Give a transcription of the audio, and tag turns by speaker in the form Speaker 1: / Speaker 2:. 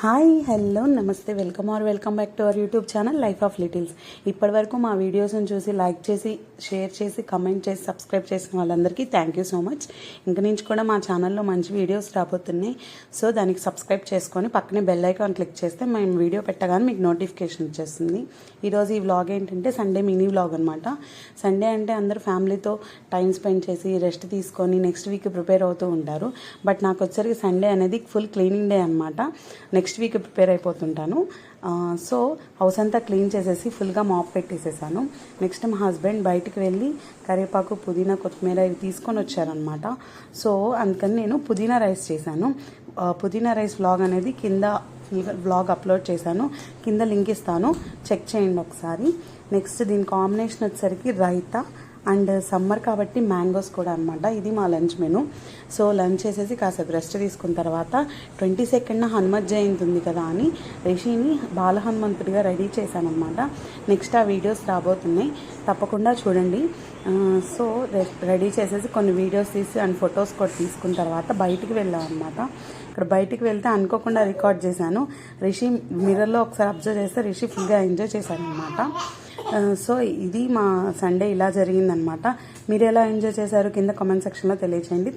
Speaker 1: Hi hello నమస్తే welcome back to our YouTube channel life of littles. ఇప్పటివరకు మా వీడియోస్ని చూసి లైక్ చేసి షేర్ చేసి కమెంట్ చేసి సబ్స్క్రైబ్ చేసిన వాళ్ళందరికీ థ్యాంక్ యూ సో మచ్. ఇంక నుంచి కూడా మా ఛానల్లో మంచి వీడియోస్ రాబోతున్నాయి. సో దానికి సబ్స్క్రైబ్ చేసుకొని పక్కనే బెల్ ఐకాన్ క్లిక్ చేస్తే మేము వీడియో పెట్టగానే మీకు నోటిఫికేషన్ వచ్చేస్తుంది. ఈరోజు ఈ వ్లాగ్ ఏంటంటే సండే మినీ వ్లాగ్ అనమాట. సండే అంటే అందరూ ఫ్యామిలీతో టైం స్పెండ్ చేసి రెస్ట్ తీసుకొని నెక్స్ట్ వీక్ ప్రిపేర్ అవుతూ ఉంటారు. బట్ నాకు వచ్చరికి సండే అనేది ఫుల్ క్లీనింగ్ డే అనమాట. నెక్స్ట్ వీక్ ప్రిపేర్ అయిపోతుంటాను. సో హౌస్ అంతా క్లీన్ చేసేసి ఫుల్గా మాప్ పెట్టేసేసాను. నెక్స్ట్ మా హస్బెండ్ బయటికి వెళ్ళి కరివేపాకు పుదీనా కొత్తిమీర ఇవి తీసుకొని వచ్చారనమాట. సో అందుకని నేను పుదీనా రైస్ చేశాను. పుదీనా రైస్ వ్లాగ్ అనేది కింద వ్లాగ్ అప్లోడ్ చేశాను, కింద లింక్ ఇస్తాను, చెక్ చేయండి ఒకసారి. నెక్స్ట్ దీని కాంబినేషన్ వచ్చేసరికి రైతా అండ్ సమ్మర్ కాబట్టి మ్యాంగోస్ కూడా అనమాట. ఇది మా లంచ్ మెను. సో లంచ్ చేసేసి కాసేపు రెస్ట్ తీసుకున్న తర్వాత 22nd హనుమత్ జయంతి ఉంది కదా అని రిషిని బాల హనుమంతుడిగా రెడీ చేశాను అనమాట. నెక్స్ట్ ఆ వీడియోస్ రాబోతున్నాయి, తప్పకుండా చూడండి. సో రెడీ చేసేసి కొన్ని వీడియోస్ తీసి అండ్ ఫొటోస్ కూడా తీసుకున్న తర్వాత బయటికి వెళ్ళాం అనమాట. ఇక్కడ బయటికి వెళ్తే అనుకోకుండా రికార్డ్ చేశాను. రిషి మిర్రర్లో ఒకసారి అబ్జర్వ్ చేస్తే రిషి ఫుల్గా ఎంజాయ్ చేశాను అనమాట. సో ఇది మా సండే ఇలా జరిగిందనమాట. మీరు ఎలా ఎంజాయ్ చేశారు కింద కామెంట్ సెక్షన్లో తెలియచేయండి.